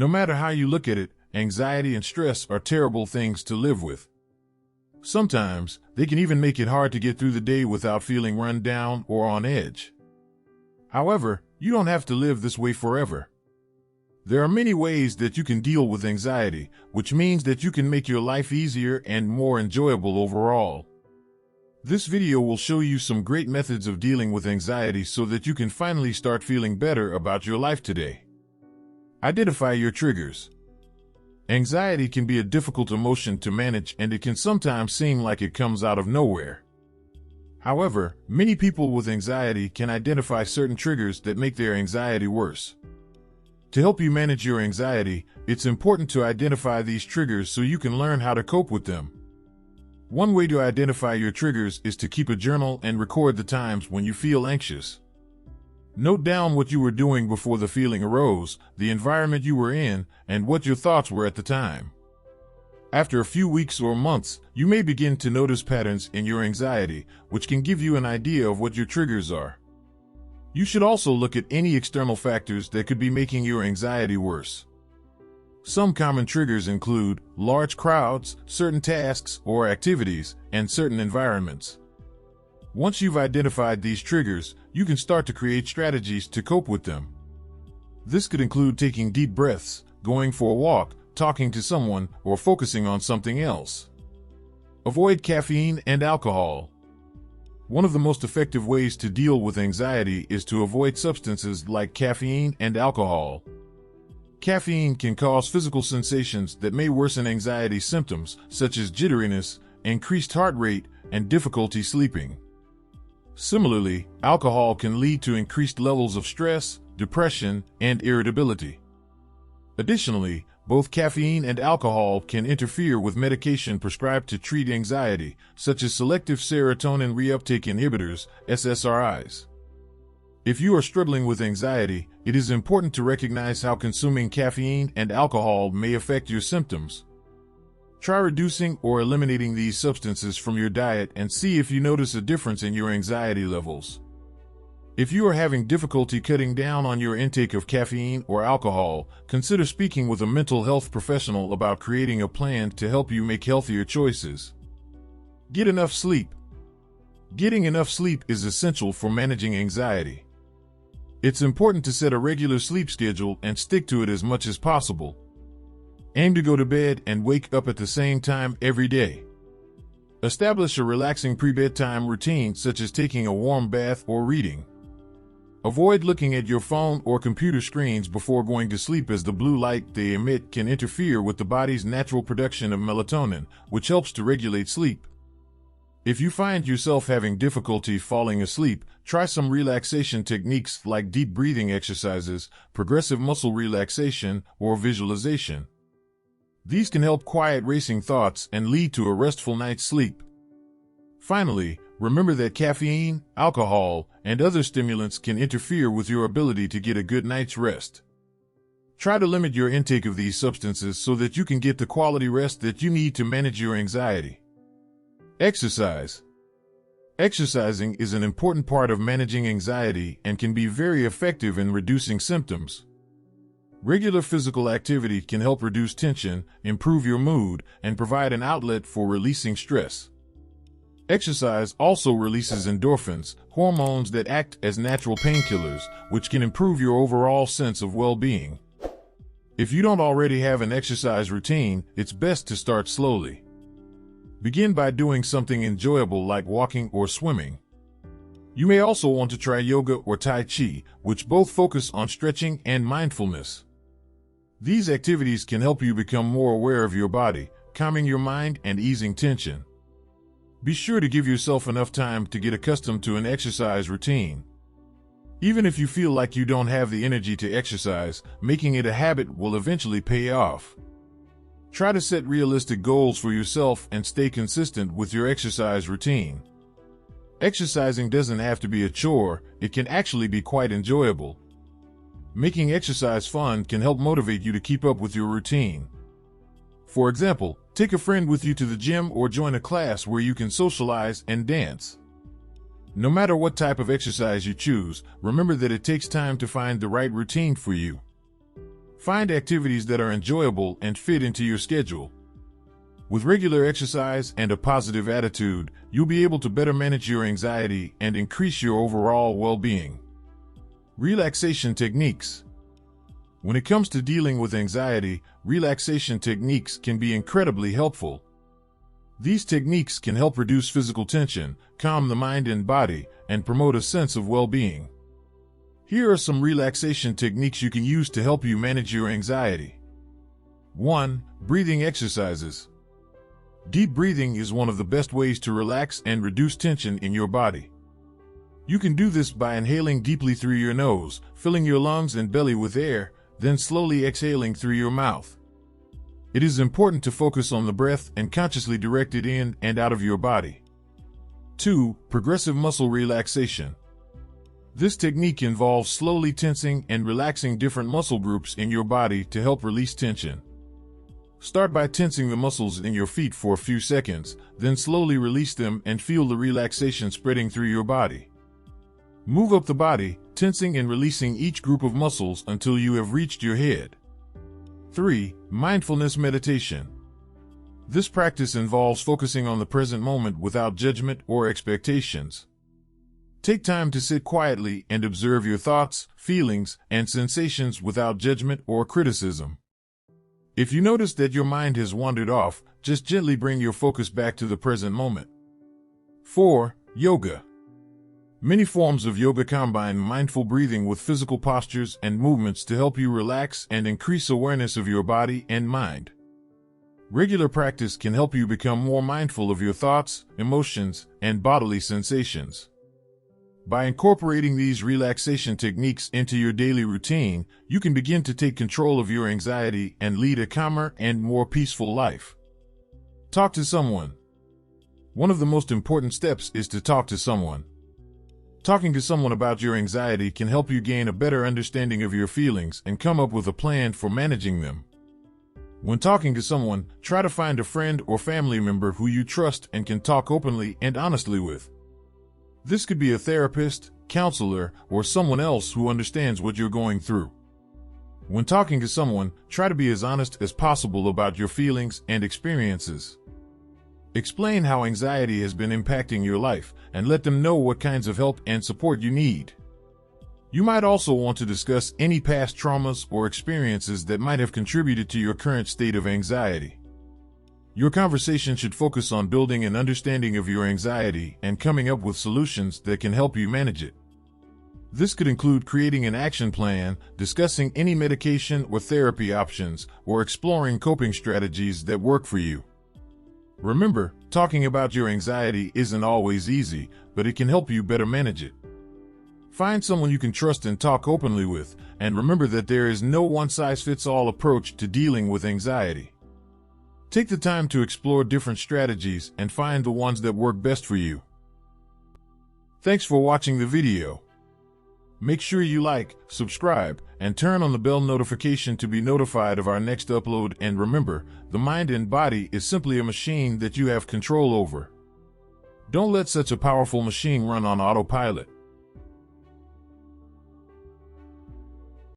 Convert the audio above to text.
No matter how you look at it, anxiety and stress are terrible things to live with. Sometimes, they can even make it hard to get through the day without feeling run down or on edge. However, you don't have to live this way forever. There are many ways that you can deal with anxiety, which means that you can make your life easier and more enjoyable overall. This video will show you some great methods of dealing with anxiety so that you can finally start feeling better about your life today. Identify your triggers. Anxiety can be a difficult emotion to manage, and it can sometimes seem like it comes out of nowhere. However, many people with anxiety can identify certain triggers that make their anxiety worse. To help you manage your anxiety, it's important to identify these triggers so you can learn how to cope with them. One way to identify your triggers is to keep a journal and record the times when you feel anxious. Note down what you were doing before the feeling arose, the environment you were in, and what your thoughts were at the time. After a few weeks or months, you may begin to notice patterns in your anxiety, which can give you an idea of what your triggers are. You should also look at any external factors that could be making your anxiety worse. Some common triggers include large crowds, certain tasks or activities, and certain environments. Once you've identified these triggers, you can start to create strategies to cope with them. This could include taking deep breaths, going for a walk, talking to someone, or focusing on something else. Avoid caffeine and alcohol. One of the most effective ways to deal with anxiety is to avoid substances like caffeine and alcohol. Caffeine can cause physical sensations that may worsen anxiety symptoms, such as jitteriness, increased heart rate, and difficulty sleeping. Similarly, alcohol can lead to increased levels of stress, depression, and irritability. Additionally, both caffeine and alcohol can interfere with medication prescribed to treat anxiety, such as selective serotonin reuptake inhibitors, SSRIs. If you are struggling with anxiety, it is important to recognize how consuming caffeine and alcohol may affect your symptoms. Try reducing or eliminating these substances from your diet and see if you notice a difference in your anxiety levels. If you are having difficulty cutting down on your intake of caffeine or alcohol, consider speaking with a mental health professional about creating a plan to help you make healthier choices. Get enough sleep. Getting enough sleep is essential for managing anxiety. It's important to set a regular sleep schedule and stick to it as much as possible. Aim to go to bed and wake up at the same time every day. Establish a relaxing pre-bedtime routine, such as taking a warm bath or reading. Avoid looking at your phone or computer screens before going to sleep, as the blue light they emit can interfere with the body's natural production of melatonin, which helps to regulate sleep. If you find yourself having difficulty falling asleep, try some relaxation techniques like deep breathing exercises, progressive muscle relaxation, or visualization. These can help quiet racing thoughts and lead to a restful night's sleep. Finally, remember that caffeine, alcohol, and other stimulants can interfere with your ability to get a good night's rest. Try to limit your intake of these substances so that you can get the quality rest that you need to manage your anxiety. Exercise. Exercising is an important part of managing anxiety and can be very effective in reducing symptoms. Regular physical activity can help reduce tension, improve your mood, and provide an outlet for releasing stress. Exercise also releases endorphins, hormones that act as natural painkillers, which can improve your overall sense of well-being. If you don't already have an exercise routine, it's best to start slowly. Begin by doing something enjoyable like walking or swimming. You may also want to try yoga or Tai Chi, which both focus on stretching and mindfulness. These activities can help you become more aware of your body, calming your mind and easing tension. Be sure to give yourself enough time to get accustomed to an exercise routine. Even if you feel like you don't have the energy to exercise, making it a habit will eventually pay off. Try to set realistic goals for yourself and stay consistent with your exercise routine. Exercising doesn't have to be a chore, it can actually be quite enjoyable. Making exercise fun can help motivate you to keep up with your routine. For example, take a friend with you to the gym or join a class where you can socialize and dance. No matter what type of exercise you choose, remember that it takes time to find the right routine for you. Find activities that are enjoyable and fit into your schedule. With regular exercise and a positive attitude, you'll be able to better manage your anxiety and increase your overall well-being. Relaxation techniques. When it comes to dealing with anxiety, relaxation techniques can be incredibly helpful. These techniques can help reduce physical tension, calm the mind and body, and promote a sense of well-being. Here are some relaxation techniques you can use to help you manage your anxiety. 1. Breathing exercises. Deep breathing is one of the best ways to relax and reduce tension in your body. You can do this by inhaling deeply through your nose, filling your lungs and belly with air, then slowly exhaling through your mouth. It is important to focus on the breath and consciously direct it in and out of your body. 2. Progressive muscle relaxation. This technique involves slowly tensing and relaxing different muscle groups in your body to help release tension. Start by tensing the muscles in your feet for a few seconds, then slowly release them and feel the relaxation spreading through your body. Move up the body, tensing and releasing each group of muscles until you have reached your head. 3. Mindfulness meditation. This practice involves focusing on the present moment without judgment or expectations. Take time to sit quietly and observe your thoughts, feelings, and sensations without judgment or criticism. If you notice that your mind has wandered off, just gently bring your focus back to the present moment. 4. Yoga. Many forms of yoga combine mindful breathing with physical postures and movements to help you relax and increase awareness of your body and mind. Regular practice can help you become more mindful of your thoughts, emotions, and bodily sensations. By incorporating these relaxation techniques into your daily routine, you can begin to take control of your anxiety and lead a calmer and more peaceful life. Talk to someone. One of the most important steps is to talk to someone. Talking to someone about your anxiety can help you gain a better understanding of your feelings and come up with a plan for managing them. When talking to someone, try to find a friend or family member who you trust and can talk openly and honestly with. This could be a therapist, counselor, or someone else who understands what you're going through. When talking to someone, try to be as honest as possible about your feelings and experiences. Explain how anxiety has been impacting your life and let them know what kinds of help and support you need. You might also want to discuss any past traumas or experiences that might have contributed to your current state of anxiety. Your conversation should focus on building an understanding of your anxiety and coming up with solutions that can help you manage it. This could include creating an action plan, discussing any medication or therapy options, or exploring coping strategies that work for you. Remember, talking about your anxiety isn't always easy, but it can help you better manage it. Find someone you can trust and talk openly with, and remember that there is no one-size-fits-all approach to dealing with anxiety. Take the time to explore different strategies and find the ones that work best for you. Thanks for watching the video. Make sure you like, subscribe, and turn on the bell notification to be notified of our next upload. And remember, the mind and body is simply a machine that you have control over. Don't let such a powerful machine run on autopilot.